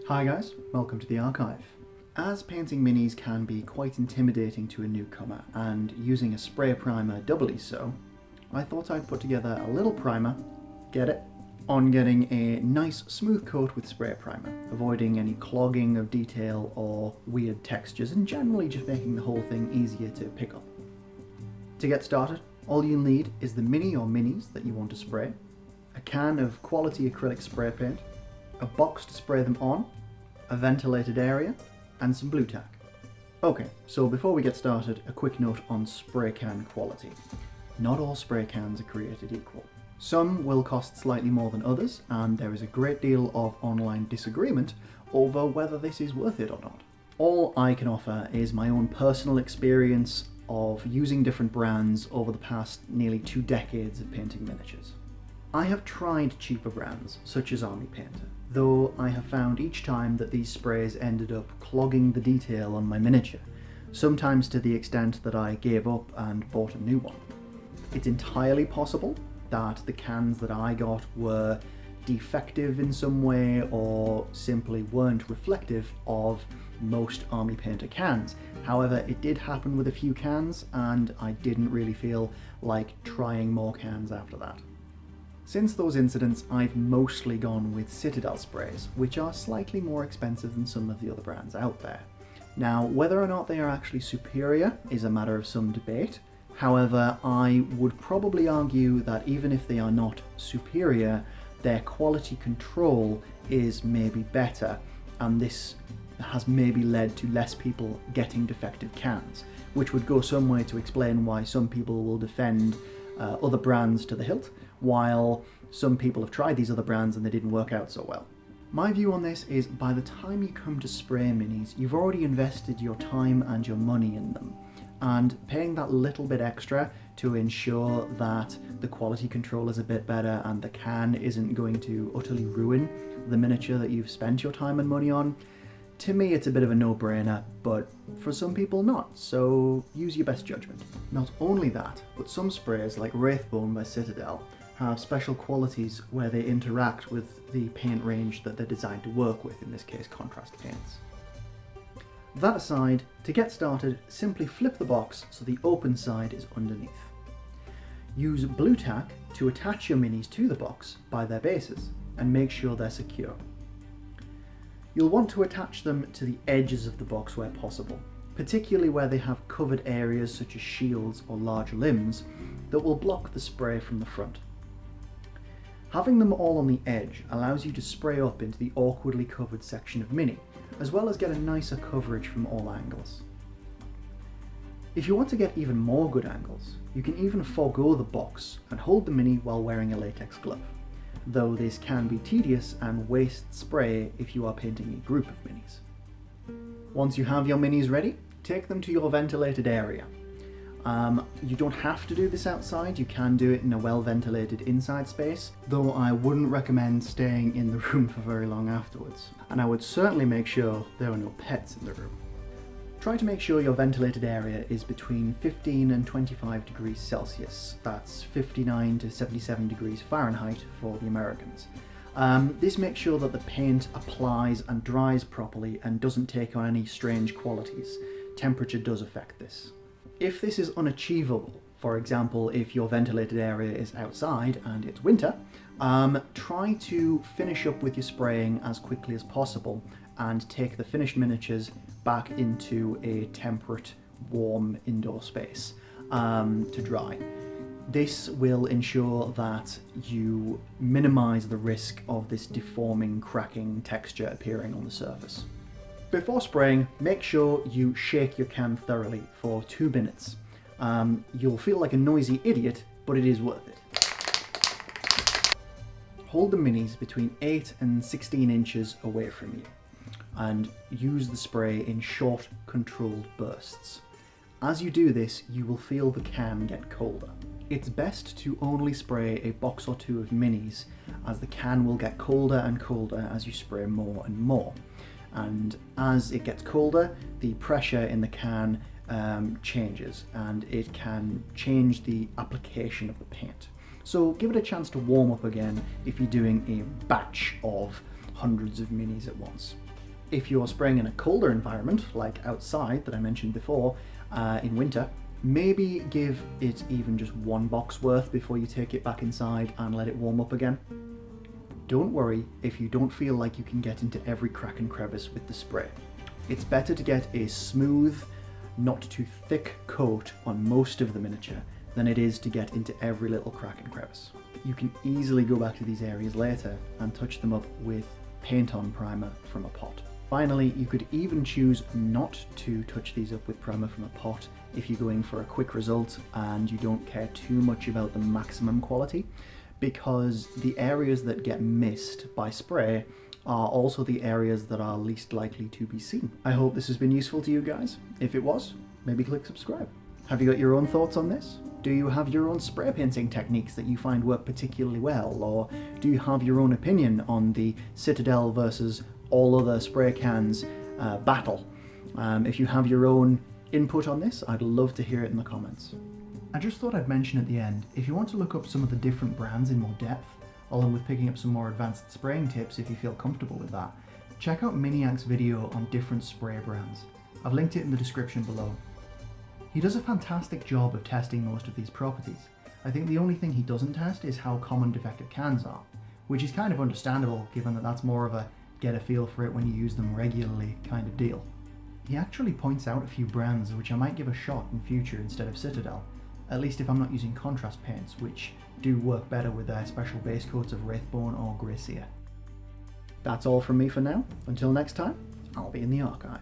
Hi guys, welcome to the archive. As painting minis can be quite intimidating to a newcomer, and using a spray primer doubly so, I thought I'd put together a little primer, get it, on getting a nice smooth coat with spray primer, avoiding any clogging of detail or weird textures, and generally just making the whole thing easier to pick up. To get started, all you'll need is the mini or minis that you want to spray, a can of quality acrylic spray paint, a box to spray them on, a ventilated area, and some blue tack. Okay, so before we get started, a quick note on spray can quality. Not all spray cans are created equal. Some will cost slightly more than others, and there is a great deal of online disagreement over whether this is worth it or not. All I can offer is my own personal experience of using different brands over the past nearly 2 decades of painting miniatures. I have tried cheaper brands, such as Army Painter, though I have found each time that these sprays ended up clogging the detail on my miniature, sometimes to the extent that I gave up and bought a new one. It's entirely possible that the cans that I got were defective in some way or simply weren't reflective of most Army Painter cans. However, it did happen with a few cans and I didn't really feel like trying more cans after that. Since those incidents, I've mostly gone with Citadel sprays, which are slightly more expensive than some of the other brands out there. Now, whether or not they are actually superior is a matter of some debate. However, I would probably argue that even if they are not superior, their quality control is maybe better, and this has maybe led to less people getting defective cans, which would go some way to explain why some people will defend other brands to the hilt, while some people have tried these other brands and they didn't work out so well. My view on this is by the time you come to spray minis, you've already invested your time and your money in them, and paying that little bit extra to ensure that the quality control is a bit better and the can isn't going to utterly ruin the miniature that you've spent your time and money on, to me it's a bit of a no-brainer, but for some people not, so use your best judgment. Not only that, but some sprays like Wraithbone by Citadel have special qualities where they interact with the paint range that they're designed to work with, in this case contrast paints. That aside, to get started, simply flip the box so the open side is underneath. Use blue tack to attach your minis to the box by their bases and make sure they're secure. You'll want to attach them to the edges of the box where possible, particularly where they have covered areas such as shields or large limbs that will block the spray from the front. Having them all on the edge allows you to spray up into the awkwardly covered section of mini, as well as get a nicer coverage from all angles. If you want to get even more good angles, you can even forego the box and hold the mini while wearing a latex glove, though this can be tedious and waste spray if you are painting a group of minis. Once you have your minis ready, take them to your ventilated area. You don't have to do this outside, you can do it in a well-ventilated inside space, though I wouldn't recommend staying in the room for very long afterwards. And I would certainly make sure there are no pets in the room. Try to make sure your ventilated area is between 15 and 25 degrees Celsius, that's 59 to 77 degrees Fahrenheit for the Americans. This makes sure that the paint applies and dries properly and doesn't take on any strange qualities. Temperature does affect this. If this is unachievable, for example if your ventilated area is outside and it's winter, try to finish up with your spraying as quickly as possible and take the finished miniatures back into a temperate, warm indoor space to dry. This will ensure that you minimize the risk of this deforming, cracking texture appearing on the surface. Before spraying, make sure you shake your can thoroughly for 2 minutes. You'll feel like a noisy idiot, but it is worth it. Hold the minis between 8 and 16 inches away from you, and use the spray in short, controlled bursts. As you do this, you will feel the can get colder. It's best to only spray a box or 2 of minis, as the can will get colder and colder as you spray more and more. And as it gets colder, the pressure in the can changes, and it can change the application of the paint. So give it a chance to warm up again if you're doing a batch of hundreds of minis at once. If you're spraying in a colder environment, like outside that I mentioned before, in winter, maybe give it even just one box worth before you take it back inside and let it warm up again. Don't worry if you don't feel like you can get into every crack and crevice with the spray. It's better to get a smooth, not too thick coat on most of the miniature than it is to get into every little crack and crevice. You can easily go back to these areas later and touch them up with paint-on primer from a pot. Finally, you could even choose not to touch these up with primer from a pot if you're going for a quick result and you don't care too much about the maximum quality, because the areas that get missed by spray are also the areas that are least likely to be seen. I hope this has been useful to you guys. If it was, maybe click subscribe. Have you got your own thoughts on this? Do you have your own spray painting techniques that you find work particularly well, or do you have your own opinion on the Citadel versus all other spray cans battle? If you have your own input on this, I'd love to hear it in the comments. I just thought I'd mention at the end, if you want to look up some of the different brands in more depth, along with picking up some more advanced spraying tips if you feel comfortable with that, check out Miniac's video on different spray brands. I've linked it in the description below. He does a fantastic job of testing most of these properties. I think the only thing he doesn't test is how common defective cans are, which is kind of understandable given that that's more of a get a feel for it when you use them regularly kind of deal. He actually points out a few brands which I might give a shot in future instead of Citadel, at least if I'm not using contrast paints, which do work better with their special base coats of Wraithbone or Gracia. That's all from me for now. Until next time, I'll be in the archive.